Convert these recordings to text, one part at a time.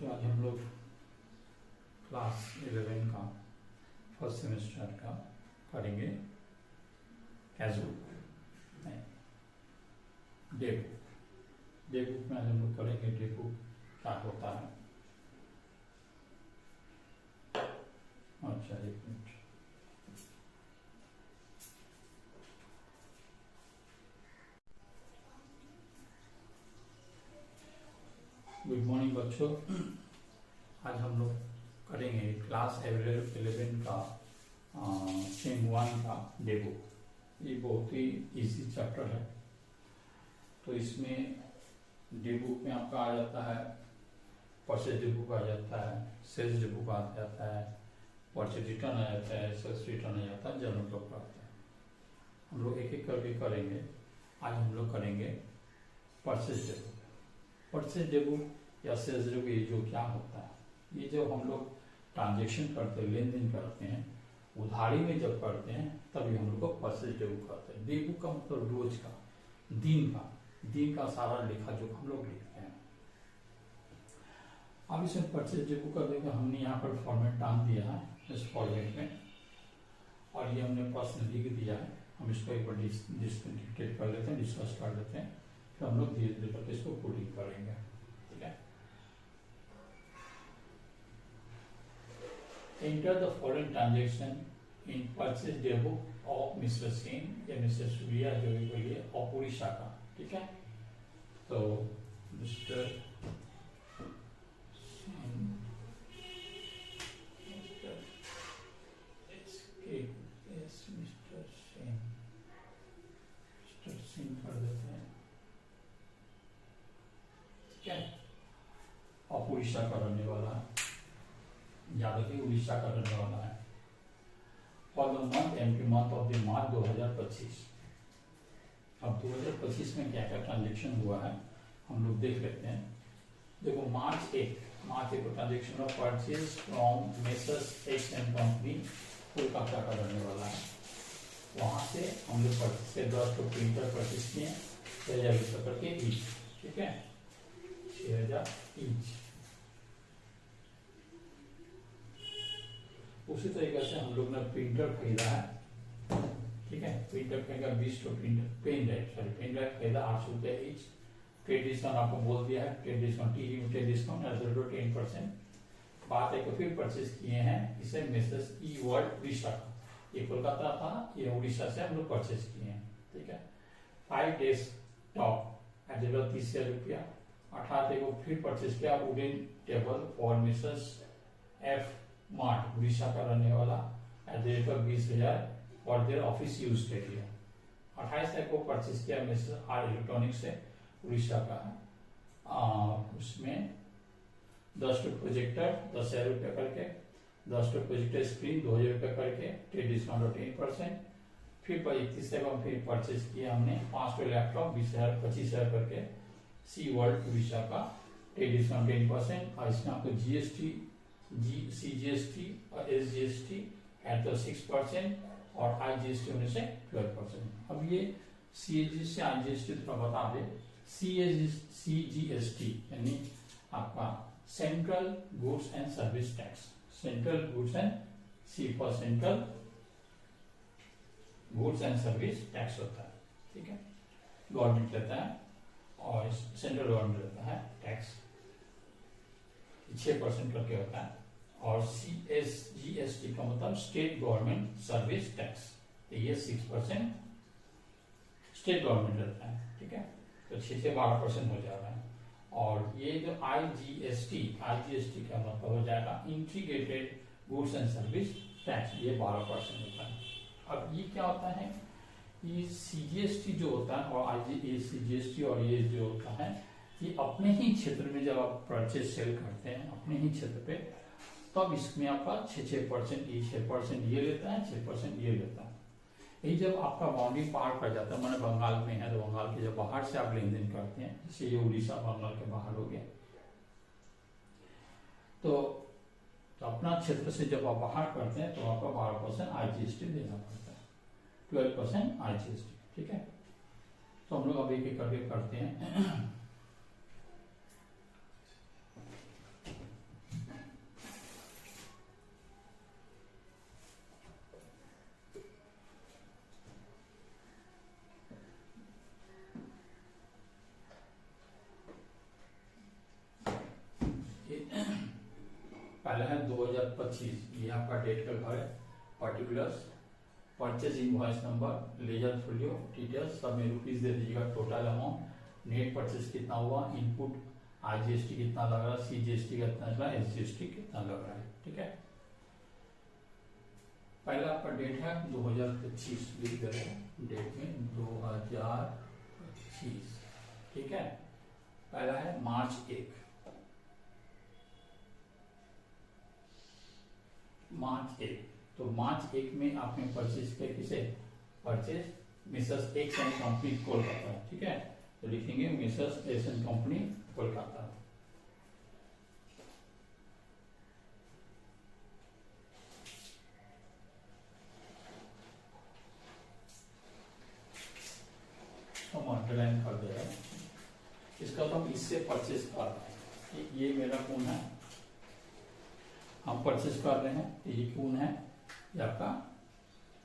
बच्चों आज हम लोग क्लास 11 का फर्स्ट सेमेस्टर का करेंगे casual day book. Day book में आज हम लोग करेंगे डे बुक क्या होता है। अच्छा एक मिनट, गुड मॉर्निंग बच्चों। आज हम लोग करेंगे क्लास 11 का सेम 1 का डे बुक। ये बहुत ही इजी चैप्टर है। तो इसमें डे बुक में आपका आ जाता है परचेज डे बुक, आ जाता है सेल्स डे बुक, आ जाता है परचेज रिटर्न, आ जाता है सेल्स रिटर्न, आ जाता है जर्नल टॉप आता है। हम लोग एक एक करके करेंगे। आज हम लोग करेंगे purchase day book. Purchase day book या सेल्स डे बुक ये जो क्या होता है, ये जब हम लोग ट्रांजेक्शन करते हैं, लेन देन करते हैं, उधारी में जब करते हैं तभी हम लोग को परचेज डे बुक करते हैं। डे बुक का मतलब रोज का, दिन का सारा लेखा जो हम लोग लिखते हैं। अब इसमें परचेज डे बुक का देखो हमने यहाँ पर फॉर्मेट डाल दिया है इस फॉर्मेट में, और ये हमने प्रश्न लिख दिया है। हम इसको एक बार डिस्कस कर लेते हैं, डिस्कस कर लेते हैं, फिर हम लोग धीरे धीरे करके इसको कोडिंग करेंगे। ठीक है, enter the following transaction in purchase day book of mister Singh या मिस्टर सूर्या जो भी बोलिए ऑफ उड़ीसा का। ठीक है, तो मिस्टर सिंह कर देते हैं। ठीक है, ऑफ उड़ीसा का रहने वाला है, याद रखिए उड़ीसा का रहने वाला है। For the month entry month of the March 2025। अब 2025 में क्या क्या ट्रांजेक्शन हुआ है हम लोग देख लेते हैं। देखो मार्च 1 को transaction of purchase from messrs x and company Kolkata का रहने वाला है। वहां से हम लोग परचेज के 10 को प्रिंटर परचेज किए 6,000 रुपये करके ईच। ठीक है, 6,000 ईच। उसी तरीके से हम लोग ने प्रिंटर खरीदा है। ठीक है, प्रिंटर खरीदा 20 को प्रिंटर पेन ड्राइव खरीदा 800 रुपये ईच। ट्रेड डिस्काउंट आपको बोल दिया है, ट्रेड डिस्काउंट ट्रेड डिस्काउंट 10%। बात है कि फिर परचेज किए हैं इसे मेसेज ई वर्ल्ड उड़ीसा का। ये कोलकाता था, ये उड़ीसा से हम लोग परचेज किए हैं। ठीक है, 5 डेज टॉप एट 30,000 रुपया। 18 को फिर परचेज किया wooden table for Mrs F mart Orissa का रहने वाला एट 20,000 और देर ऑफिस यूज के लिए। 28 को परचेज किया मिसेस आर इलेक्ट्रॉनिक से उड़ीसा का है। उसमें 10 प्रोजेक्टर 10,000 रुपये करके, 10 प्रोजेक्टर स्क्रीन 2,000 रुपये करके, ट्रेड डिस्काउंट 10%। फिर 31 को फिर परचेज किया हमने 5 लैपटॉप 20,000 25,000 करके सी वर्ल्ड उड़ीसा का, ट्रेड डिस्काउंट 10%। और इसमें आपको जीएसटी CGST और SGST एट 6% और IGST होने से 12%। अब ये CGST से IGST थोड़ा बता दे। CGST यानी आपका central goods and service tax. Central goods and central goods and service tax होता है। ठीक है, गवर्नमेंट लेता है और सेंट्रल गवर्नमेंट लेता है टैक्स, 6% करके होता है। और CSGST का मतलब स्टेट गवर्नमेंट सर्विस टैक्स, तो ये 6% स्टेट गवर्नमेंट लेता है। ठीक है, तो 6 से 12% हो जा रहा है। और ये जो IGST का मतलब हो जाएगा integrated goods and service tax, ये 12% होता है। अब ये क्या होता है, ये CGST जो होता है और CGST और ये जो होता है, ये अपने ही क्षेत्र में जब आप परचेज सेल करते हैं अपने ही क्षेत्र पे, तब इसमें आपका 6% ये लेता है, 6% ये लेता है। यही जब आपका बाउंड्री पार कर जाता है, मैंने बंगाल में है तो बंगाल के जब बाहर से आप लेन देन करते हैं, जैसे ये उड़ीसा बंगाल के बाहर हो गया, तो अपना क्षेत्र से जब आप बाहर करते हैं तो आपका 12% IGST देना पड़ता है, 12% IGST। ठीक है, तो हम लोग अब एक एक करके करते हैं। 2025, ये आपका डेट का घर है। Particulars, purchase invoice number, laser folio details सब में रुपीज दे दीजिएगा। टोटल अमाउंट, नेट परचेज कितना हुआ, इनपुट, IGST कितना लग रहा है, CGST कितना लग रहा है, SGST कितना लग रहा है। ठीक है, पहला आपका डेट है 2025, लिख दे रहे हैं डेट में 2025। ठीक है, पहला है मार्च 1, तो मार्च 1 में आपने परचेज किया किसे, purchase Mrs x and company Kolkata. ठीक है, तो लिखेंगे Mrs x and company Kolkata. हम अंडरलाइन कर दे रहे हैं इसका, तो हम इससे परचेज कर रहे हैं। ये मेरा कौन है, हम परचेज कर रहे हैं, ये कौन है, ये आपका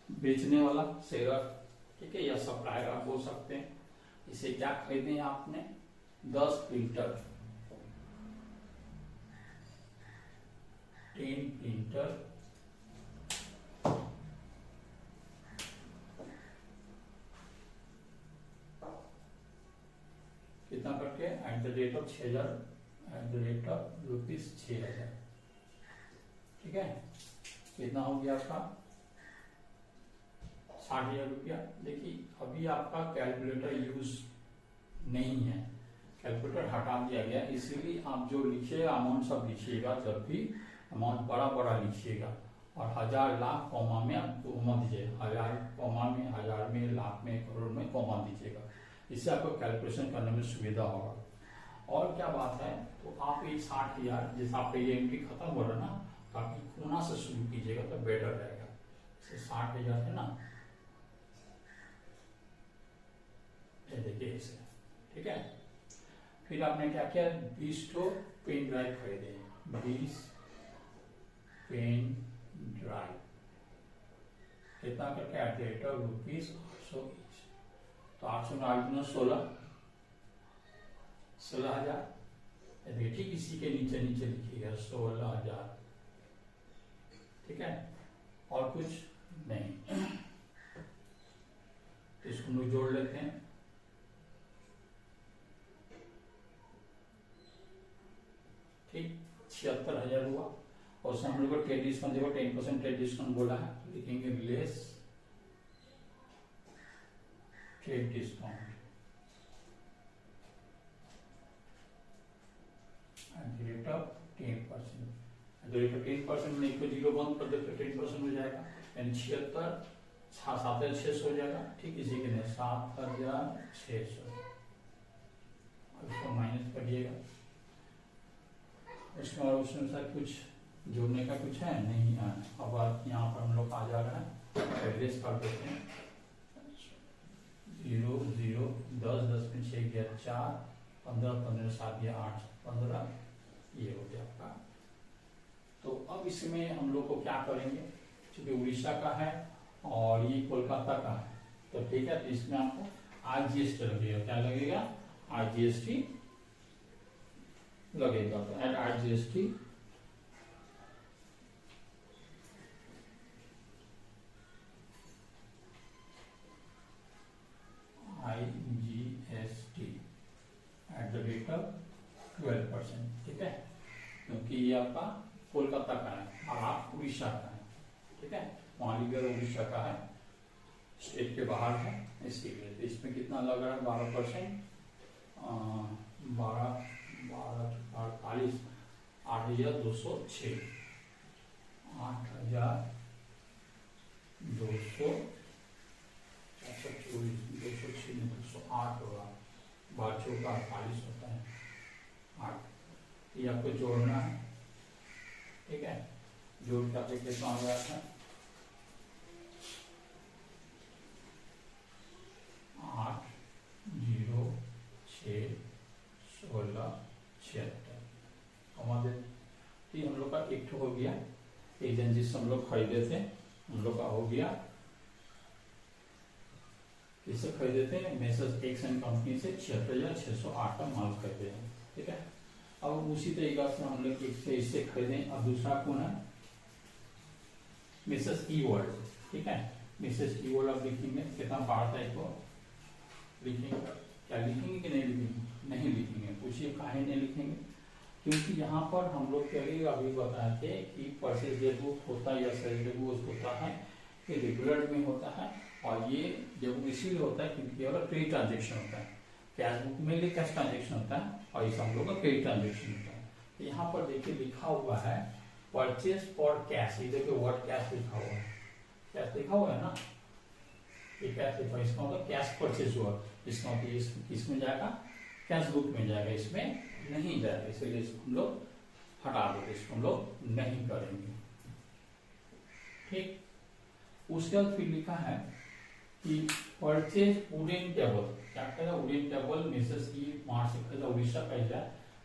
बेचने वाला सेलर। ठीक है, या सप्लायर आप बोल सकते हैं। इसे क्या खरीदे हैं आपने, 10 प्रिंटर, 10 प्रिंटर, कितना करके, eight the rate of 6,000, eight the rate of ₹6,000। ठीक है, कितना हो गया आपका 60,000 रुपया। देखिए अभी आपका कैलकुलेटर यूज नहीं है, कैलकुलेटर हटा दिया गया, इसीलिए आप जो लिखिएगा अमाउंट सब लिखिएगा, जब भी अमाउंट बड़ा बड़ा लिखिएगा। और 1000 लाख कॉमा में आप कॉमा दीजिएगा, 1000 कॉमा में, 1000 में, लाख में, करोड़ में कॉमा दीजिएगा, इससे आपको कैलकुलेशन करने में सुविधा होगा। और क्या बात है, तो आप ये 60,000 जैसे आपका ये एंट्री खत्म हो रहा ना, तो आप कोना से शुरू कीजिएगा तो बेटर रहेगा। 60,000 है ना, ये देखिए इसे। ठीक है, फिर आपने क्या किया, 20 तो पेन ड्राइव खरीदे, 20 पेन ड्राइव, कितना करके, eight the rate of ₹800 each. तो 800 में 8 गुना 16,000। देखिए ठीक इसी के नीचे नीचे लिखिएगा 16,000। ठीक है, और कुछ नहीं, तो इसको हम लोग जोड़ लेते हैं। ठीक, 76,000 हुआ। और उसमें हम लोग को ट्रेड डिस्काउंट देखो, 10% ट्रेड डिस्काउंट बोला है, तो लिखेंगे less trade discount at the rate of 10%। Eight the rate of 10% में 0 बंद कर दे तो 10% हो जाएगा, यानी 7,600 हो जाएगा। ठीक, इसी के लिए 7,600, इसको माइनस करिएगा। इसमें और उसमें सर कुछ जोड़ने का कुछ है नहीं है। अब यहाँ पर हम लोग आ जा रहे हैं, एड्रेस कर देते हैं, 0 0 10 10 में 6 गया 4, 15 15 7 गया 8 15, ये हो गया आपका। तो अब इसमें हम लोग को क्या करेंगे, क्योंकि उड़ीसा का है और ये कोलकाता का है, तो ठीक है, तो इसमें आपको IGST लगेगा। क्या लगेगा, IGST लगेगा। तो at IGST at the rate of 12%। ठीक है, क्योंकि ये आपका कोलकाता का है और आप उड़ीसा का है। ठीक है, वहां लिखकर उड़ीसा का है, स्टेट के बाहर है, इसके लिए। तो इसमें कितना लग रहा है, 12%, 12 48, 8,206, 8,200, 208 होगा, 12 का 48 होता है, 8। ये आपको जोड़ना है। ठीक है, जोड़ के आपको कितना हो गया था, 8 0 6 16 76 हमारे। तो हम लोग का एक हो गया, एजेंसी से हम लोग खरीदे थे, हम लोग का हो गया। इससे खरीदे थे मेसर्स एक्स एंड कंपनी से 76,608 का माल खरीदे हैं। ठीक है, अब उसी तरीका से हम लोग एक से इससे खरीदे। अब दूसरा कौन है, मिसेस ई वर्ल्ड, ठीक है। मिसेस ई वर्ल्ड आप लिखेंगे, कितना 12 तारीख को लिखेंगे, क्या लिखेंगे कि नहीं लिखेंगे? नहीं लिखेंगे। पूछिए काहे नहीं लिखेंगे? क्योंकि यहाँ पर हम लोग के लिए अभी बताए थे कि परचेज डेट बुक होता है या सेल डेट बुक होता है, ये रेगुलर में होता है, और ये जब इसीलिए होता है क्योंकि केवल क्रेडिट ट्रांजेक्शन होता है। कैश बुक में लिए कैश ट्रांजेक्शन होता है और इस हम लोग का क्रेडिट ट्रांजेक्शन होता है। तो यहाँ पर देखिए लिखा हुआ है परचेज फॉर कैश, ये देखिए वर्ड कैश लिखा हुआ है, कैश लिखा हुआ है ना, ये कैश लिखा हुआ है, इसका मतलब कैश परचेज हुआ, इसका मतलब इसमें जाएगा कैश बुक में जाएगा, इसमें नहीं जाएगा, इसलिए इसको हम लोग हटा देते, इसको हम लोग नहीं करेंगे, ठीक। उसके बाद फिर लिखा है कि परचेज वुडन टेबल, क्या कहेगा वुडन टेबल मिसेस ई वहां से खरीदा, उड़ीसा खरीदा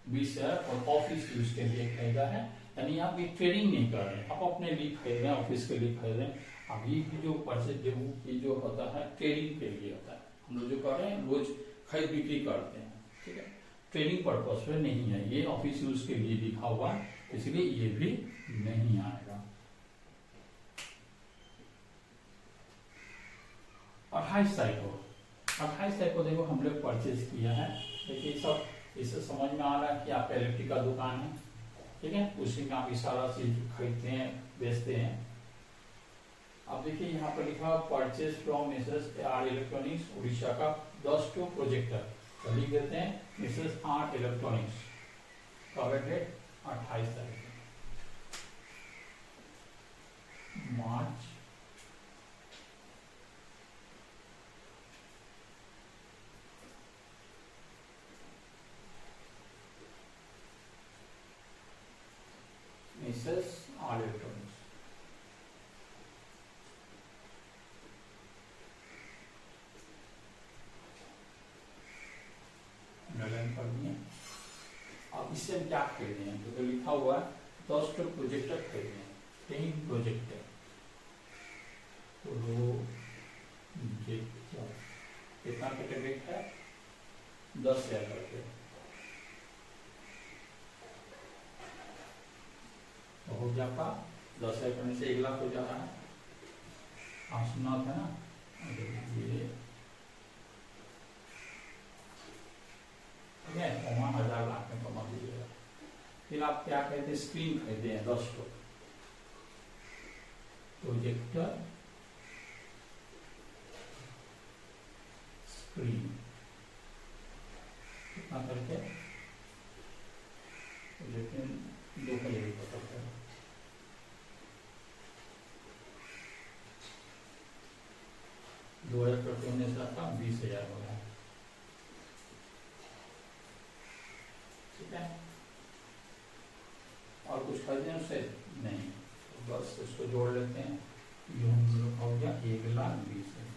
20 और ऑफिस यूज के लिए खरीदा है, यानी आप ये ट्रेडिंग नहीं कर रहे हैं, आप अपने लिए खरीद रहे हैं, ऑफिस के लिए खरीद रहे हैं। अभी की जो परचेज ये जो होता है ट्रेडिंग के लिए होता है, हम लोग जो कर रहे हैं रोज खरीद बिक्री करते हैं, ठीक है, ट्रेडिंग पर्पज पे नहीं है, ये ऑफिस यूज के लिए लिखा हुआ है, इसलिए ये भी नहीं आएगा। 28 तारीख को देखो हम लोग परचेज किया है, देखिए सब इससे समझ में आ रहा है कि आपका इलेक्ट्रिक का दुकान है, ठीक है, उसी में आप सारा चीज खरीदते हैं बेचते हैं। अब देखिए यहाँ पर लिखा purchase from Mrs R electronics Orissa का 10 टू प्रोजेक्टर, तो लिख देते हैं Mrs R electronics, cover date 28 तारीख मार्च, मिसेस आर इलेक्ट्रॉनिक्स, कर दिए। अब इससे हम क्या खरीदे हैं, तो लिखा हुआ है 10 टू प्रोजेक्टर खरीदे हैं, 10 प्रोजेक्टर, कितना का रेट है 10,000 करके, तो हो गया आपका 10,000 करने से 1 लाख हो जा रहा है, आप सुना था ना, ये ठीक है, वहाँ 1000 लाख में कमा दीजिएगा। फिर आप क्या कहते हैं स्क्रीन खरीदे हैं 10 टू प्रोजेक्टर स्क्रीन, कितना करके लेकिन 2,000 पकड़ते हैं, करते होने से आपका 20,000 हो गया, ठीक है। और कुछ खरीदे उससे नहीं, तो बस इसको जोड़ लेते हैं, ये हम लोग हो गया 1,20,000,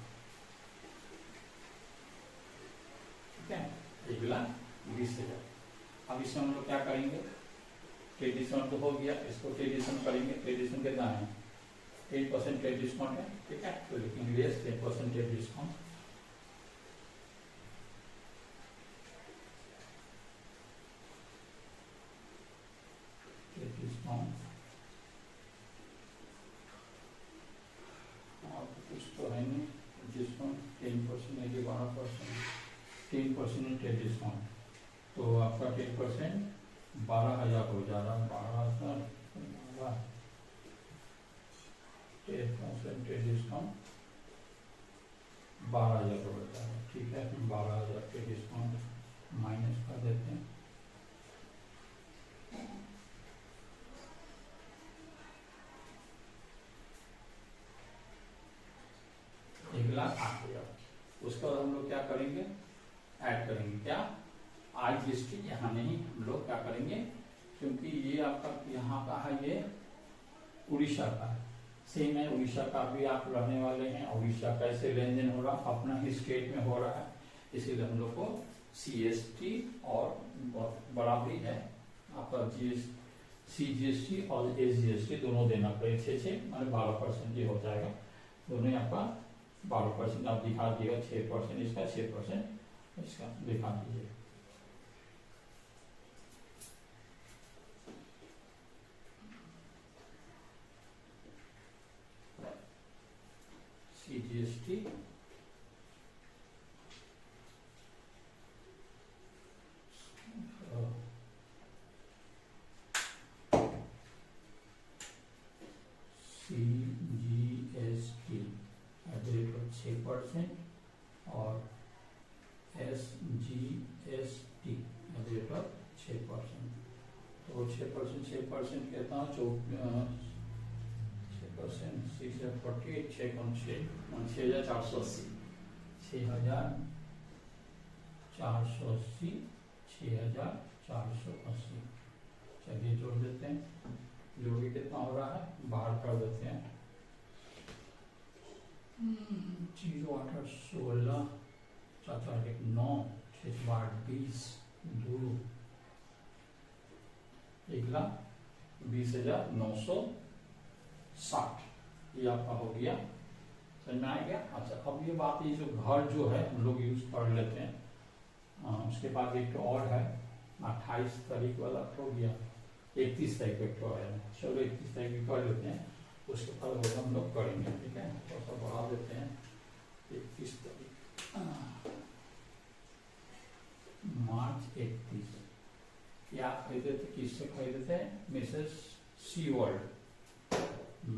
ठीक है, 1,20,000। अब इसमें हम लोग क्या करेंगे, ट्रेडिशन तो हो गया, इसको ट्रेडिशन करेंगे, ट्रेडिशन कितना है 8% ट्रेड डिस्काउंट है, ठीक है, तो लिखेंगे 10% ट्रेड डिस्काउंट, और कुछ तो है नहीं डिस्काउंट, 10% है कि 12%, 10% ट्रेड डिस्काउंट, तो आपका 10% 12,000 हो जा रहा, 12,000 10% ट्रेड डिस्काउंट 12,000 हो जाता है, ठीक है, 12,000 के डिस्काउंट माइनस कर देते हैं, उसके बाद हम लोग क्या करेंगे ऐड करेंगे, क्या IGST यहाँ नहीं, हम लोग क्या करेंगे क्योंकि ये आपका यहाँ का है, ये उड़ीसा का है, सेम है, उड़ीसा का भी आप रहने वाले हैं, उड़ीसा कैसे लेन देन हो रहा अपना ही स्टेट में हो रहा है, इसीलिए हम लोग को CST और बराबरी है आपका CGST और SGST दोनों देना पड़ेगा, 6 माने 12% ये हो जाएगा, दोनों आपका 12% आप दिखा दिएगा, 6% इसका 6% इसका दिखा दीजिए। CGST CGST at the rate of 6% और SGST at the rate of 6%। तो 6% कहता हूँ 6%, 648, 6/6 6480, 6480, 6480। चलिए जोड़ देते हैं, जो भी कितना हो रहा है बाहर कर देते हैं। 0 8 8 16, 4 4 1 9, 6 8 20, 2 1,20,960। ये आपका हो गया, समझ में आ गया। अच्छा, अब ये बात, ये जो घर जो है हम लोग यूज कर लेते हैं। उसके बाद एक तो और है 28 तारीख वाला हो गया, 31 तारीख एक तो है। चलो 31 तारीख कर लेते हैं, उसके बाद हम लोग करेंगे, ठीक है। थोड़ा सा बढ़ा देते हैं। 31 तारीख मार्च 31, क्या खरीदे थे, किससे खरीदे थे? मिसेस सी वर्ल्ड,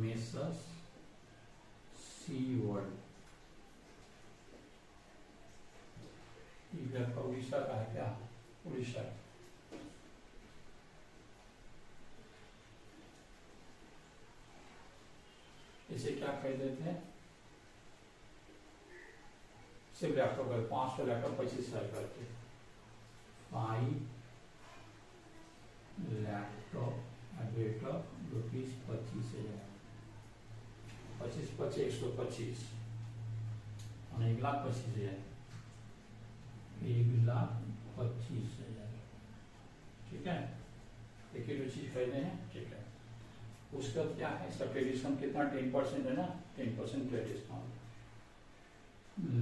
मिसेस सी वर्ल्ड। इधर का उड़ीसा का है क्या? उड़ीसा। इसे क्या खरीदे थे? सिर्फ लैपटॉप 500 लैपटॉप 25,000 करके, 5 लैपटॉप एट रेट ऑफ ₹25,000, 25 25 125 और 1,25,000, 1,25,000, ठीक है। एक ही चीज खरीदे हैं, ठीक है। उसका क्या है, इसका ट्रेड डिस्काउंट कितना? 10% है ना, 10% trade discount,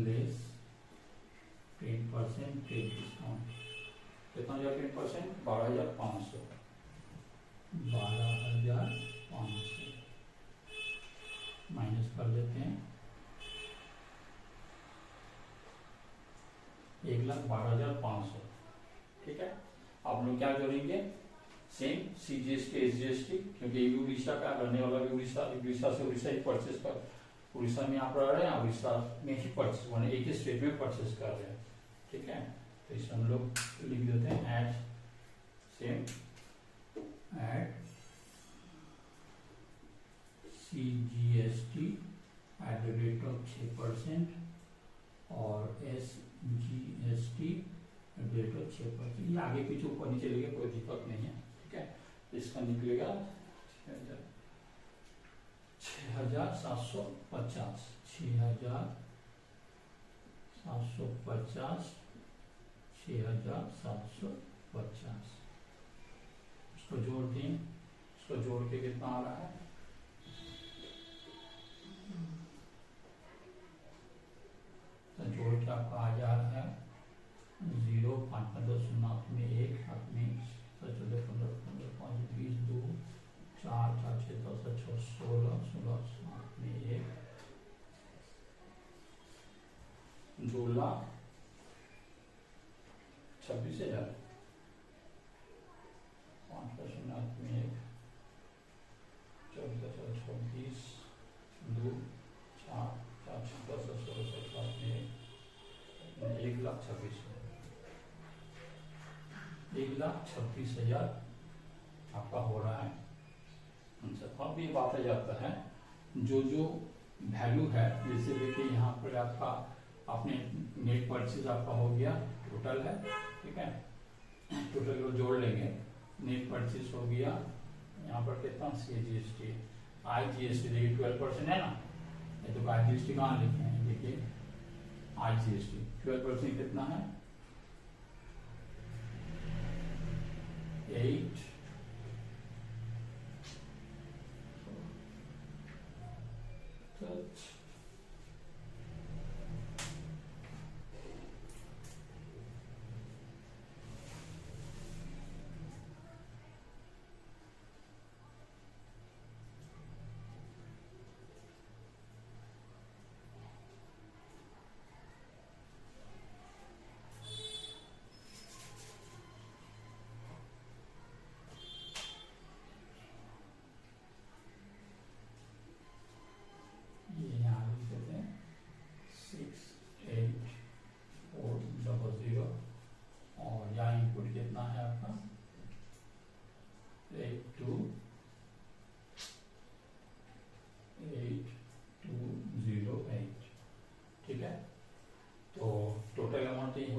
less 10% trade discount. कितना जाए 10%? 12,500, 12,500 माइनस कर देते हैं, 1,12,500, ठीक है। आप लोग क्या जोड़ेंगे? सेम CGST SGST, क्योंकि ये उड़ीसा का रहने वाला भी उड़ीसा से उड़ीसा ही परचेस कर, उड़ीसा में आप रह रहे हैं, उड़ीसा में ही परचेस, माने एक ही स्टेट में परचेस कर रहे हैं, ठीक है। तो इसे हम लोग लिख देते हैं at same at CGST at the rate of 6% और SGST at the rate of 6%। ये आगे पीछे ऊपर नीचे लेंगे, कोई दिक्कत नहीं है, ठीक है। इसका निकलेगा 6,750, 6,750, 6,750। इसको जोड़ दें, इसको जोड़ के कितना आ रहा है? तो जोड़ के आपका आ जा रहा है 0 5 5 10 9 में 1 7 में 14 15 15 5 20 2 4 4 6 10 6 16 16 7 में 1 2,26,000, 5 8 में 1 14 26 2 4 4 6 10 16 7 में 1,26,000, 1,26,000 आपका हो रहा है। अब ये बात आ जाता है जो वैल्यू है, जैसे देखिए यहाँ पर आपका आपने नेट परचेज आपका हो गया, टोटल है, ठीक है। टोटल को जोड़ लेंगे, नेट परचेज हो गया, यहाँ पर कितना CGST IGST देखिए 12% है ना, ये तो IGST कहाँ लिखे हैं, देखिए IGST 12% कितना है? 8 8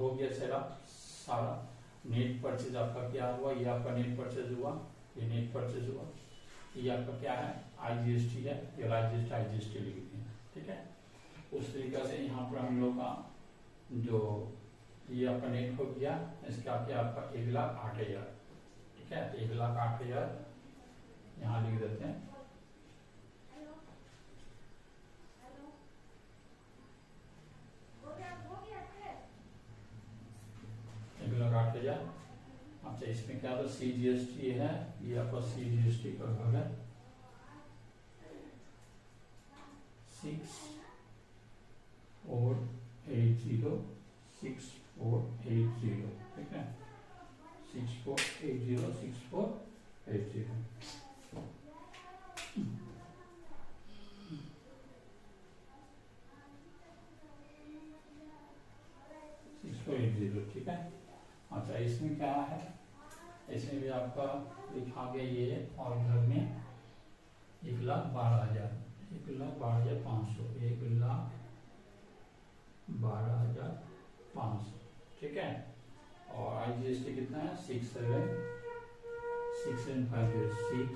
हो गया सारा नेट परचेज आपका क्या हुआ, ये आपका नेट परचेज हुआ, ये नेट परचेज हुआ, ये आपका क्या है IGST है, ये IGST लिख दिए, ठीक है। उस तरीका से यहाँ पर हम लोग का जो ये आपका नेट हो गया, इसका क्या आपका 1,08,000, ठीक है। 1,08,000 यहाँ लिख देते हैं, अच्छा इसमें क्या था CGST है, ये आपका CGST का भाग है 6480, ठीक है 6480 6480, ठीक है। अच्छा इसमें क्या है, इसमें भी आपका लिखा गया ये और घर में 1,12,000, 1,12,500, 1,12,500, ठीक है। और IGST कितना है 6750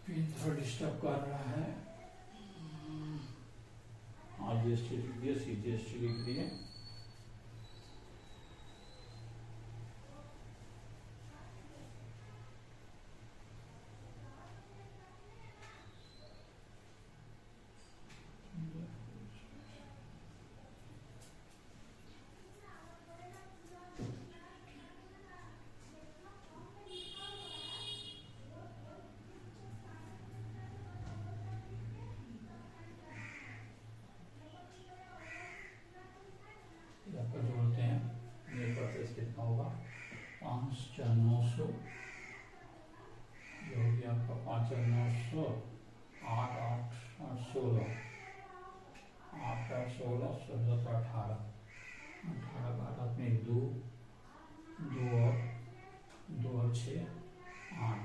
पिन थोड़ा डिस्टर्ब कर रहा है। IGST लिख दिया, CGST लिख दिया, जोड़ते हैं, मेरे पास कितना होगा 5,900, जो भी आपका 5,900, 8,8,16, 8,8,16, 16,18, 18 12 में 2 और 6 8,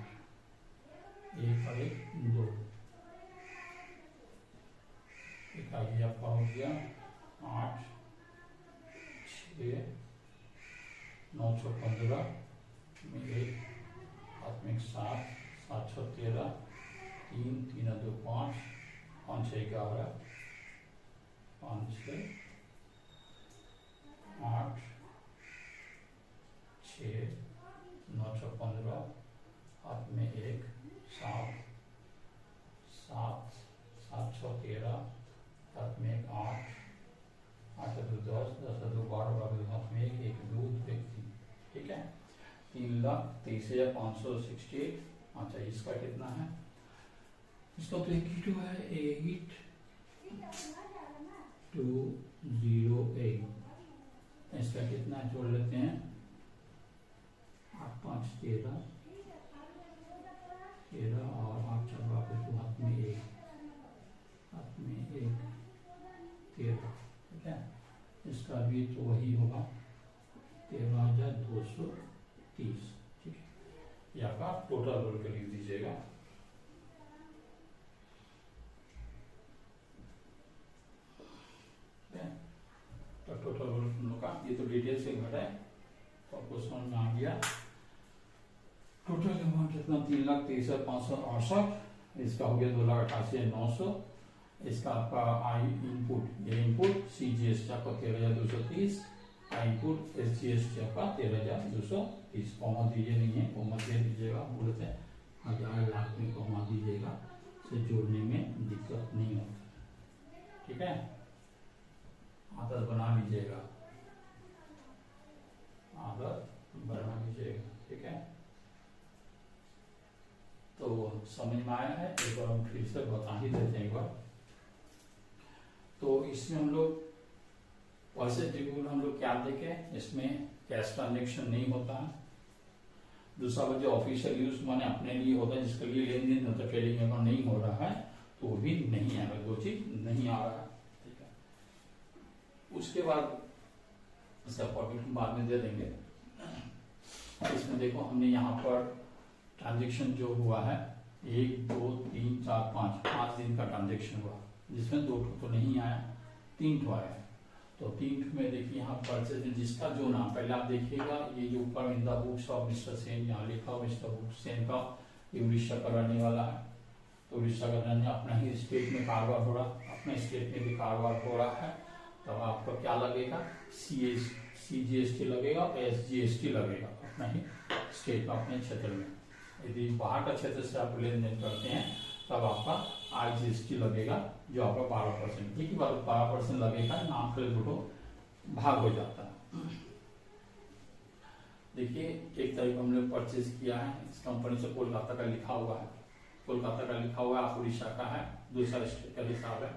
1 और 1 2, एक आगे आपका हो गया 8 6 9 6 15 में 1 हाथ में 7 7 6 13 3 3 2 5 5 6 11 5 6 8 6 9 6 15 हाथ में 1 7 7 7 6 13 हाथ में 1 8 8 2 10 10 2 12 हाथ में 1 1 2 1 3, ठीक है 3,23,568। अच्छा इसका कितना है, इसका तो 82 है, 8208, इसका कितना जोड़ लेते हैं 8 5 13 और 8 4 वापस हाथ में 1 13, ठीक है। इसका भी तो वही होगा 13,230, ठीक है। ये आपका टोटल बोल के लिख दीजिएगा, तो टोटल बोल का ये तो डिटेल से घटा है, तो आपको समझ में आ गया। टोटल अमाउंट कितना 3,23,568, इसका हो गया 2,88,900, इसका आपका आई इनपुट, ये इनपुट CGST आपका 13,230, आई इनपुट SGST आपका 13,230, कॉमा दीजिए नहीं है, कॉमा दे दीजिएगा, बोलते हैं 1000 लाख में कॉमा दीजिएगा, से जोड़ने में दिक्कत नहीं होता, ठीक है। आदत बना लीजिएगा, ठीक है। तो समझ में आया है, एक बार हम फिर से बता ही देते हैं एक बार। तो इसमें हम लोग वैसे ट्रिब्यूनल हम लोग क्या देखें, इसमें कैश ट्रांजेक्शन नहीं होता है। दूसरा जो ऑफिशियल यूज माने अपने लिए होता है, जिसके लिए लेन देन होता है, ट्रेडिंग अकाउंट नहीं हो रहा है तो वो भी नहीं आएगा, दो चीज नहीं आ रहा है, ठीक है। उसके बाद इसका प्रॉफिट हम बाद में दे देंगे। इसमें देखो हमने यहाँ पर ट्रांजेक्शन जो हुआ है 1 2 3 4 5 दिन का ट्रांजेक्शन हुआ, जिसमें 2 तो नहीं आया, 3 आया। तो 3 में देखिए यहाँ परचेज में जिसका जो नाम, पहले आप देखिएगा ये जो ऊपर इन the books of mister Sen यहाँ लिखा हुआ, मिस्टर बुक सेन का ये उड़ीसा का रहने वाला है। तो उड़ीसा का रहने अपना ही स्टेट में कारोबार हो रहा, अपने स्टेट में भी कारोबार हो रहा है। तो आपको क्या लगेगा, CGST लगेगा और SGST लगेगा अपना ही स्टेट में, अपने क्षेत्र में। यदि बाहर का क्षेत्र से आप लेन देन करते हैं तब आपका IGST लगेगा, जो आपका 12%, ठीक है, 12% लगेगा, नाम के दुटो भाग हो जाता है। देखिए 1 तारीख हमने परचेज किया है, इस कंपनी से कोलकाता का लिखा हुआ है, कोलकाता का लिखा हुआ है, आप उड़ीसा का है, दूसरा स्टेट का हिसाब है।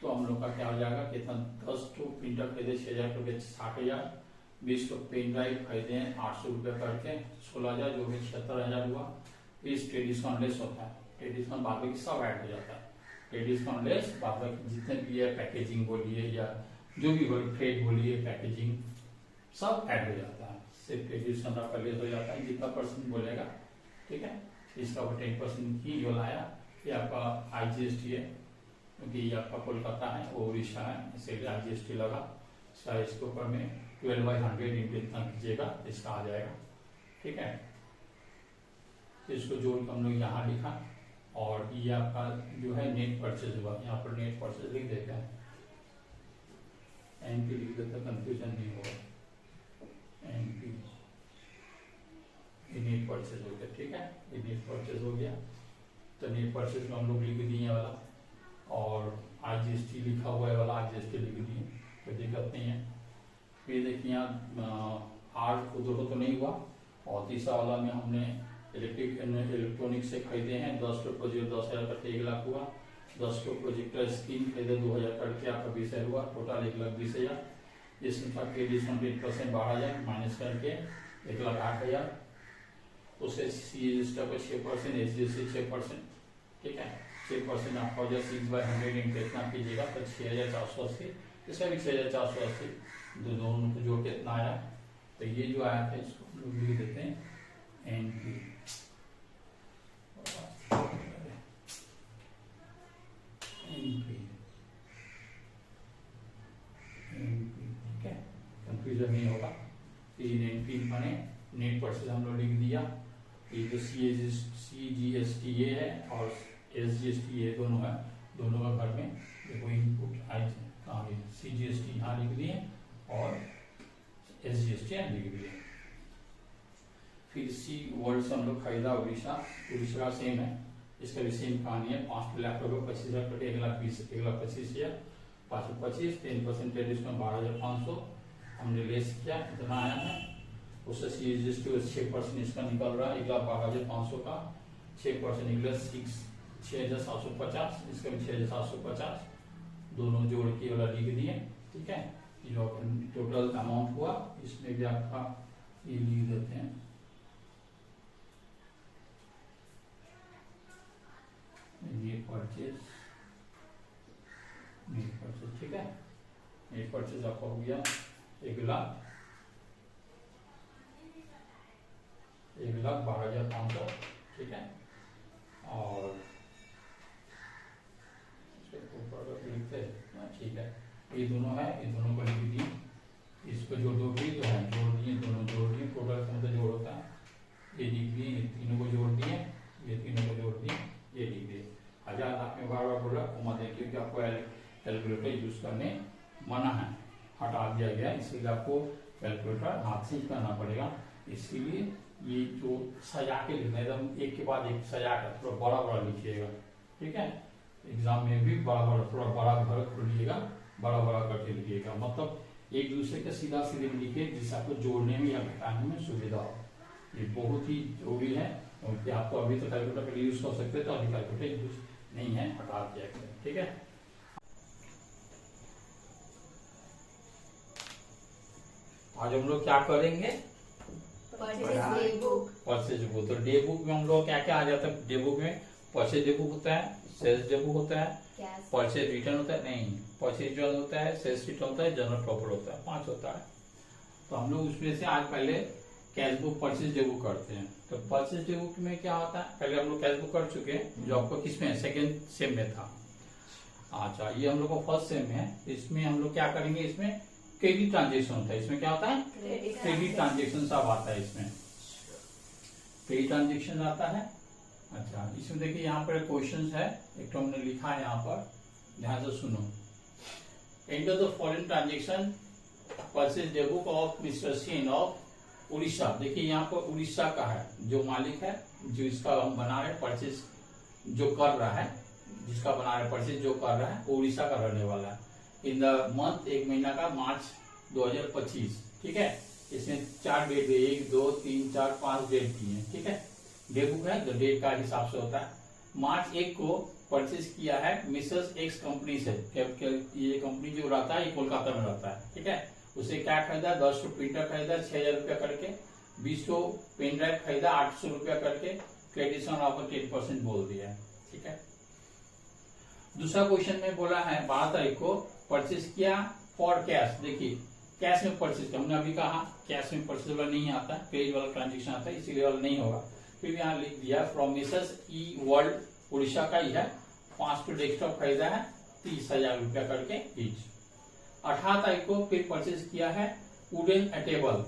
तो हम लोग का क्या हो जाएगा, कितना 10 तो प्रिंटर खरीदे 6,000 रुपये 60,000, 20 तो पेन ड्राइव खरीदे 800 रुपये करके 16,000, जो भी 76,000 हुआ। इस ट्रेड डिस्काउंट लेस होता है, ट्रेड डिस्काउंट बाद में सब ऐड हो जाता है, ट्रेड डिस्काउंट लेस बाद में जितने भी है, पैकेजिंग बोलिए या जो भी बोलिए, ट्रेड बोलिए, पैकेजिंग सब ऐड हो जाता है, सिर्फ ट्रेड डिस्काउंट आपका लेस हो जाता है, जितना परसेंट बोलेगा, ठीक है। इसका 10% की जो लाया, ये आपका IGST है, क्योंकि ये आपका कोलकाता है, वो उड़ीसा है, इसीलिए IGST लगा। इसके ऊपर में 12/100 इंटू इतना कीजिएगा, इसका आ जाएगा, ठीक है। तो इसको जोड़ के हम लोग यहाँ लिखा, और ये आपका जो है नेट परचेज हुआ, यहाँ पर नेट परचेज लिख देते हैं, NP लिख देते, कंफ्यूजन नहीं होगा, NP नेट परचेज हो गया, ठीक है, ये नेट परचेज हो गया। तो नेट परचेज में हम लोग लिख दिए वाला, और IGST लिखा हुआ है वाला IGST लिख दिए, कोई दिक्कत नहीं है। फिर देखिए यहाँ आर्ट उधर तो नहीं हुआ, और तीसरा वाला में हमने इलेक्ट्रॉनिक से खरीदे हैं 10 को प्रोजेक्ट 10,000 करके 1 लाख हुआ, 10 को प्रोजेक्टर स्क्रीन खरीदे 2,000 करके आपका 20,000 हुआ, टोटल 1,20,000। इसमें था के डिस्काउंट 8% 12,000 माइनस करके 1,08,000, उससे CGST को 6%, SGST 6%, ठीक है, 6% आपका हो जाए 6/100 इंटू इतना कीजिएगा तो 6,480, इसका भी 6,480, दोनों को जोड़ के इतना आया। तो ये जो आया था इसको हम लोग लिख देते हैं NP, ठीक है, कंफ्यूजन नहीं होगा। NP माने नेट परचेज हम लोग लिख दिया, ये जो CGST ये है और SGST ये दोनों है, दोनों का घर में देखो इनपुट आई CGST यहाँ लिख दिए और SGST यहाँ लिख दिए। फिर C वर्ल्ड से हम लोग खरीदा उड़ीसा का सेम है, इसका भी सेम कहानी है, 5 लाख रुपये 25,000 करके 1,25,000, 525 10% डिस्काउंट 12,500 हमने लेस किया, इतना आया है। उससे CGST 6% इसका निकल रहा है, 1,12,500 का 6% निकला 6,750, इसका भी 6,750, दोनों जोड़ के वाला लिख दिए, ठीक है। जो टोटल अमाउंट हुआ इसमें भी आपका ये लिख देते हैं, नेट परचेज, ठीक है। नेट परचेज आपका हो गया 1,12,500, ठीक है। और ठीक है, ये दोनों है, ये दोनों को लिख दिए, इसको जो दो भी तो है जोड़ दिए, दोनों जोड़ दिए, टोटल का मतलब जोड़ होता है, ये लिख दिए, ये तीनों को जोड़ दिए, ये तीनों को जोड़ दिए, ये लिख दिए। 1000 लाख में बार बार बोला कोमा देखिए, क्योंकि आपको कैलकुलेटर यूज करने मना है, हटा दिया गया, इसीलिए आपको कैलकुलेटर हाथ से ही करना पड़ेगा। इसीलिए ये जो सजा के लिखना एकदम एक के बाद एक सजा कर थोड़ा बड़ा बड़ा लिखिएगा, ठीक है। एग्जाम में भी बड़ा बड़ा थोड़ा बड़ा घर खोलिएगा, बड़ा बड़ा करके लिखिएगा, मतलब एक दूसरे के सीधा सीधे लिखिए, जिससे आपको जोड़ने में या घटाने में सुविधा हो। ये बहुत ही जरूरी है, क्योंकि आपको अभी तो कैलकुलेटर यूज कर सकते हैं, तो अभी कैलकुलेटर यूज नहीं है, हटा दिया गया, ठीक है। आज हम लोग क्या करेंगे, परचेज बुक। तो डे बुक में हम लोग क्या क्या आ जाता है, डे बुक में परचेज डे बुक होता है, सेल्स डे बुक होता है, परचेज रिटर्न होता है, नहीं परचेज रिटर्न होता है, सेल्स रिटर्न होता है, जनरल प्रॉफिट होता है, 5 होता है। तो हम लोग उसमें से आज पहले cash book purchase day book करते हैं। तो परचेज डे बुक में क्या होता है, पहले हम लोग कैश बुक कर चुके हैं जो आपको किसमें सेकेंड सेम में था। अच्छा, ये हम लोग को फर्स्ट सेम में है। इसमें हम लोग क्या करेंगे, इसमें क्रेडिट ट्रांजेक्शन होता है। इसमें क्या होता है, क्रेडिट ट्रांजेक्शन सब आता है, इसमें क्रेडिट ट्रांजेक्शन आता है। अच्छा, इसमें देखिए यहाँ पर क्वेश्चन है, एक तो हमने लिखा है यहाँ पर, ध्यान से सुनो। Enter the following transaction purchase day book of mister Sen of Orissa. देखिए यहाँ पर उड़ीसा का है, जो मालिक है, जो इसका हम बना रहे परचेज, जो कर रहा है, जिसका बना रहे परचेज जो कर रहा है वो उड़ीसा का रहने वाला है। इन द मंथ, एक महीना का, मार्च 2025। ठीक है, इसमें 4 डेट है, 1 2 3 4 5 डेट की है। ठीक है, डे बुक है तो डेट का हिसाब से होता है। मार्च 1 को परचेज किया है मिसेस एक्स कंपनी से। ये कंपनी जो रहता है ये कोलकाता में रहता है। ठीक है, उसे क्या खरीदा, 10 प्रिंटर खरीदा 6000 रुपया करके, 20 पेन ड्राइव खरीदा 800 रुपया करके, क्रेडिट ऑन ऑफर 10% बोल दिया है। ठीक है, दूसरा क्वेश्चन में बोला है 12 तारीख को परचेज किया फॉर कैश। देखिए कैश में परचेज किया, हमने अभी कहा कैश में परचेज वाला नहीं आता, क्रेडिट वाला ट्रांजेक्शन आता है, इसीलिए वाला नहीं होगा। फिर यहाँ लिख दिया from Mrs E world, Orissa का ही है, 5 डेस्कटॉप खरीदा है 30,000 रुपया करके ईच। 18 तारीख को फिर परचेज किया है wooden table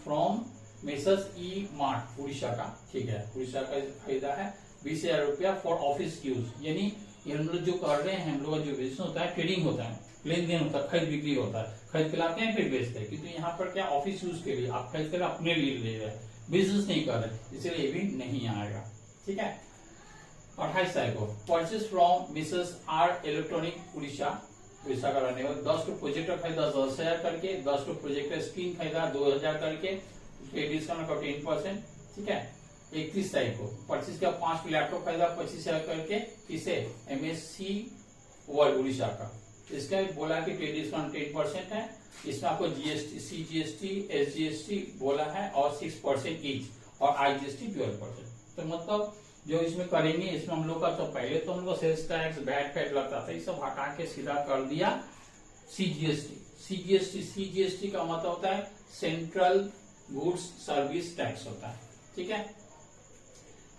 from Mrs e mart, Orissa का। ठीक है, उड़ीसा का खरीदा है 20,000 रुपया फॉर ऑफिस यूज। यानी ये हम लोग जो कर रहे हैं, हम लोग का जो बिजनेस होता है, ट्रेडिंग होता है, लेन देन होता है, खरीद बिक्री होता है, खरीद के लाते हैं फिर बेचते हैं। क्योंकि यहाँ पर क्या ऑफिस यूज के लिए आप खरीद कर अपने लिए ले रहे हैं, बिजनेस नहीं कर रहे, इसलिए ये भी नहीं आएगा। ठीक है, 28 तारीख को purchase from Mrs R electronic, Orissa, Orissa का रहने वाला, 10 प्रोजेक्टर खरीदा 10,000 करके, 10 प्रोजेक्टर स्क्रीन खरीदा 2,000 करके, डिस्काउंट का 10%। ठीक है, 31 तारीख को परचेज किया 5 लैपटॉप खरीदा 25,000 करके, किसे, MSC वर्ल्ड, उड़ीसा का। इसका बोला कि ट्रेड डिस्काउंट 10% है। इसमें आपको GST, CGST, SGST बोला है और 6% ईच, और IGST 12%। तो मतलब जो इसमें करेंगे, इसमें हम लोग का तो पहले तो हम लोग सेल्स टैक्स वैट फैट लगता था, ये सब हटा के सीधा कर दिया CGST। CGST का मतलब होता है सेंट्रल गुड्स सर्विस टैक्स होता है। ठीक है,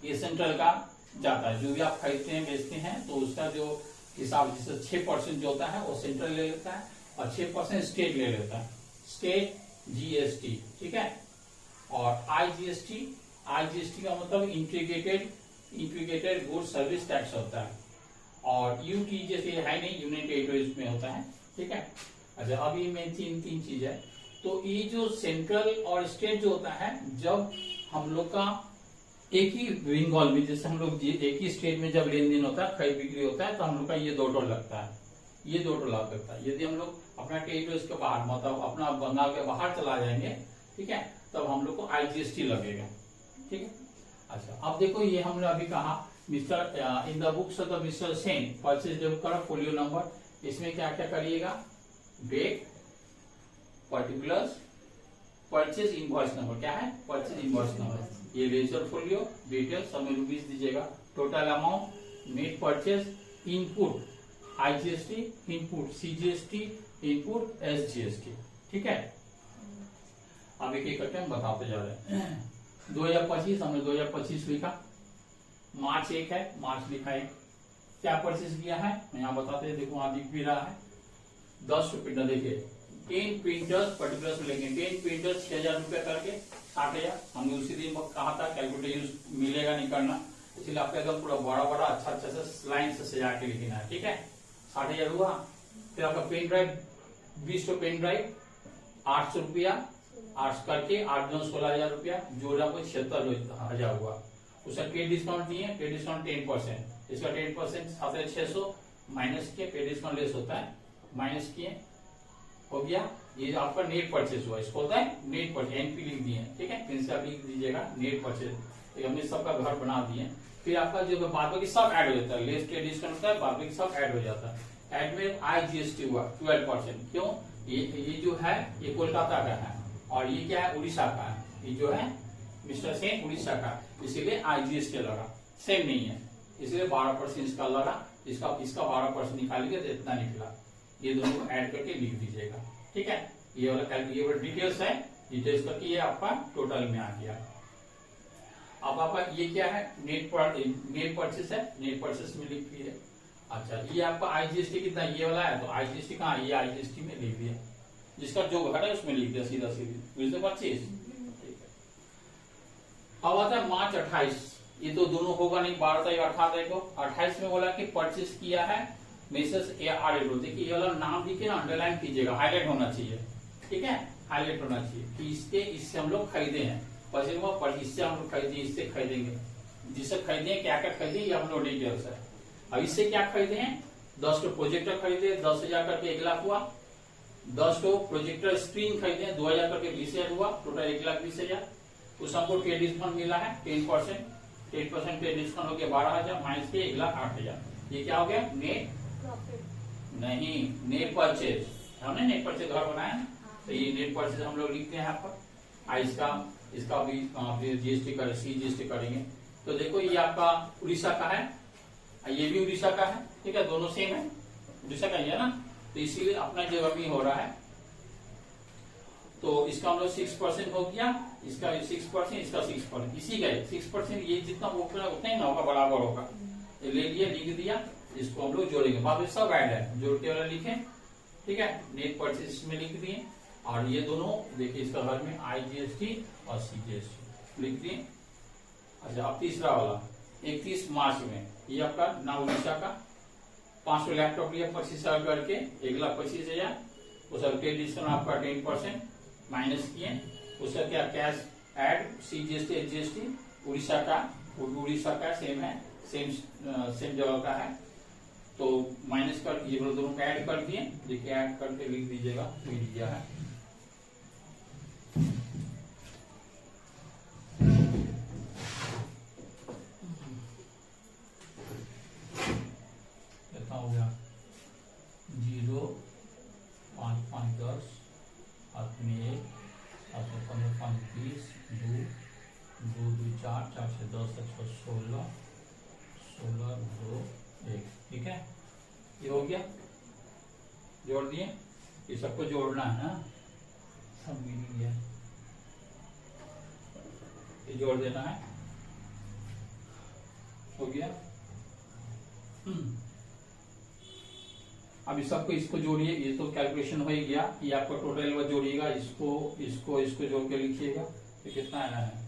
ये सेंट्रल का जाता है, जो भी आप खरीदते हैं बेचते हैं तो उसका जो हिसाब, जैसे 6% जो होता है वो सेंट्रल ले लेता है और 6% स्टेट ले लेता है, स्टेट GST। ठीक है, और IGST का मतलब इंटीग्रेटेड गुड्स सर्विस टैक्स होता है, और UT जैसे है नहीं, यूनियन टेरिटरीज में होता है। ठीक है, अच्छा अब ये मेन तीन चीज है। तो ये जो सेंट्रल और स्टेट जो होता है, जब हम लोग का एक ही बेंगल में, जैसे हम लोग एक ही स्टेट में जब लेन देन होता है, खरीद बिक्री होता है, तो हम लोग का ये 2 टोल लगता है, ये 2 टोल लगता है। यदि हम लोग अपना टेरिटरीज के बाहर, मतलब अपना बंगाल के बाहर चला जाएंगे, ठीक है, तब हम लोग को IGST लगेगा। ठीक है, अच्छा अब देखो ये हमने अभी कहा mister in the books of the mister Sen purchase day book folio number. इसमें क्या क्या करिएगा, date, particulars, purchase invoice number, क्या है परचेज इनवॉइस नंबर, ये लेजर फोलियो डिटेल्स सब में रुपीज दीजिएगा, total amount, net purchase, input IGST, input CGST, input SGST। ठीक है, अब एक एक करके हम बताते जा रहे हैं। 2025 हमने 2025 लिखा, मार्च 1 है, मार्च लिखा है, क्या परचेज किया है यहाँ बताते हैं। देखो वहां दिख भी रहा है 10 प्रिंटर, देखिए 10 प्रिंटर्स पर्टिकुलर्स में लेंगे, 10 प्रिंटर्स 6,000 रुपया करके 60,000। हमने उसी दिन कहा था कैलकुलेटर यूज मिलेगा नहीं करना, इसलिए आपका एकदम पूरा बड़ा बड़ा अच्छा से लाइन से सजा के लिखना है। ठीक है, 60,000 हुआ। फिर आपका पेन ड्राइव 20 पेन ड्राइव 800 रुपया, 8 करके 8 9 16,000 रुपया, जोड़ा को 76,000 हुआ। उसका ट्रेड डिस्काउंट दिए, ट्रेड डिस्काउंट 10%, इसका 10% 7,600 माइनस किए, ट्रेड डिस्काउंट लेस होता है, माइनस किए, हो गया। ये जो आपका नेट परचेज हुआ, इसको होता है नेट परचेज, NP लिख दिए। ठीक है, प्रिंसिपल लिख दीजिएगा नेट परचेज। हमने सबका घर बना दिए। फिर आपका जो बाद बाकी सब ऐड हो जाता है, लेस ट्रेड डिस्काउंट होता है, बाद बाकी सब ऐड हो जाता है। ऐड में IGST हुआ 12%। क्यों, ये जो है ये कोलकाता का है और ये क्या है उड़ीसा का है, ये जो है मिस्टर सेन उड़ीसा का, इसीलिए IGST लगा, सेम नहीं है, इसलिए 12% इसका लगा, इसका 12% निकालिए तो इतना निकला। ये दोनों को ऐड करके लिख दीजिएगा। ठीक है, ये वाला डिटेल्स है, डिटेल्स करके ये आपका टोटल में आ गया। अब आपका ये क्या है, नेट परचेस है, नेट परचेस में लिख दिया। अच्छा, ये आपका आईजीएसटी कितना, ये वाला है, तो आईजीएसटी कहाँ, ये आईजीएसटी में लिख दिया, जिसका जो घर है उसमें लिख दिया सीधा सीधी 25। ठीक है। अब आता है मार्च 28, ये तो दोनों होगा नहीं, 12 तारीख 18 तारीख को। 28 में बोला कि परचेस किया है मेसर्स AR एग्रो। देखिए ये वाला नाम लिखे ना, अंडरलाइन कीजिएगा, हाईलाइट होना चाहिए। ठीक है, हाईलाइट होना चाहिए कि इससे हम लोग खरीदे हैं, इससे हम लोग खरीदे, इससे खरीदेंगे, जिससे खरीदे क्या क्या खरीदे ये हम लोग डिटेल्स है। अब इससे क्या खरीदे हैं, 10 तो प्रोजेक्टर खरीदे, 10,000 करके 1 लाख हुआ। 10 तो प्रोजेक्टर स्क्रीन खरीदे, 2,000 करके 20,000 हुआ, टोटल 1,20,000। उस हमको ट्रेड डिस्काउंट मिला है 10%, 10% ट्रेड डिस्काउंट हो गया 12,000 माइनस के 1,08,000। ये क्या हो गया, नेट नहीं, नेट परचेज। हमने नेट परचेज घर बनाया ना, तो ये नेट परचेज हम लोग लिखते हैं यहाँ पर। इसका भी जीएसटी करें, CGST करेंगे। तो देखो ये आपका उड़ीसा का है, ये भी उड़ीसा का है। ठीक है, दोनों सेम है, उड़ीसा का ही है ना, तो इसीलिए अपना जगह भी हो रहा है। तो इसका हम लोग 6% हो गया, इसका 6%, इसका 6%, इसी का 6%, ये जितना उतना ही ना होगा, बराबर होगा। ले लिया, लिख दिया, इसको हम लोग जोड़ेंगे, बाद में सब ऐड है, जोड़ते वाला लिखे। ठीक है, नेट परचेज में लिख दिए, और ये दोनों देखिए इसका घर में IGST और CGST लिख दिए। अच्छा, अब तीसरा वाला 31 मार्च में, ये आपका ना उड़ीसा का 500 लैपटॉप लिया 25,000 करके 1,25,000। उसका ट्रेड डिस्काउंट आपका 10% माइनस किए, उसका क्या cash add, CGST HGST Orissa का सेम है, सेम जगह का है, तो माइनस कर ये दोनों को ऐड कर दिए। देखिए ऐड करके लिख दीजिएगा, मिल गया है। कितना हो गया, 0, 5, 5, 10, हाथ में 1, 7, 15, 5, 20, 2, 2, 2, 4, 4 से 10, 6, 16, 16, 2, 1। ठीक है, ये हो गया, जोड़ दिए। ये सबको जोड़ना है ना, सब मिल गया, ये जोड़ देना है, हो गया। अब इस सबको इसको जोड़िए, ये तो कैलकुलेशन हो ही गया। ये आपका टोटल वो जोड़िएगा, इसको जोड़ के लिखिएगा, तो कितना आना है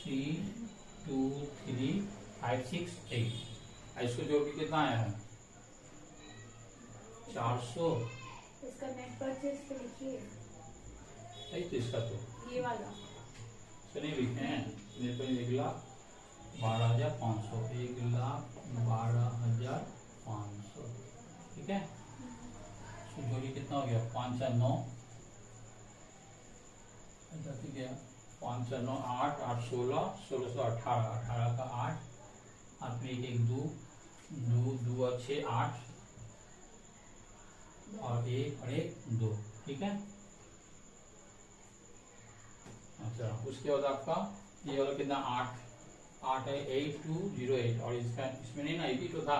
3, 2, 3, 5, 6, 8। इसको जोड़ के कितना आया है 400। इसका नेट परचेज पे लिखिए, नहीं तो इसका तो ये वाला नहीं लिखे हैं, मेरे को 1,12,500, 1,12,500। ठीक है, तो जोड़ी कितना हो गया 5 और 9, 5 और 9 8, 8 16, 16 से 18, 18 का 8, हाथ में 1, 1, 2, 2 और 6, 8 और 1 और 1 2। ठीक है, अच्छा, उसके बाद आपका ये वाला कितना 8 है, 8208, और इसमें नहीं ना, एक ही तो था,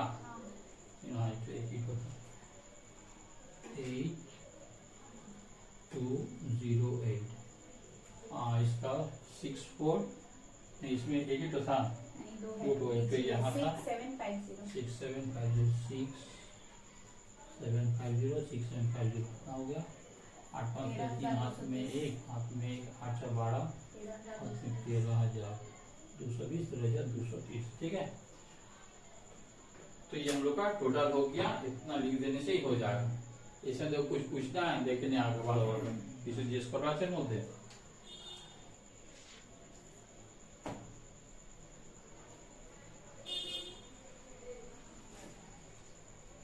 एक ही तो था, 8208। इसका 64, नहीं इसमें एक ही तो था, तो यहाँ था 6750, 6750 कितना हो गया 8, 5, 3, हाथ में 1, 8 से 12, 13,220, 13,230। ठीक है, तो ये हम लोग का टोटल हो गया, इतना लिख देने से ही हो जाएगा। इसमें जो कुछ पूछना है देखने आगे वाला वर्ग में किसी जिस करा से मध्य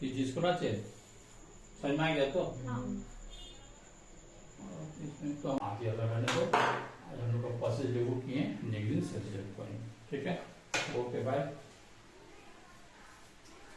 चीज करा समझ में आ गया। तो इसमें तो हम आगे अलग रहने को हम लोग का प्रोसेस जो किए नेगेटिव सेल्फ करेंगे। ठीक है, ओके बाय।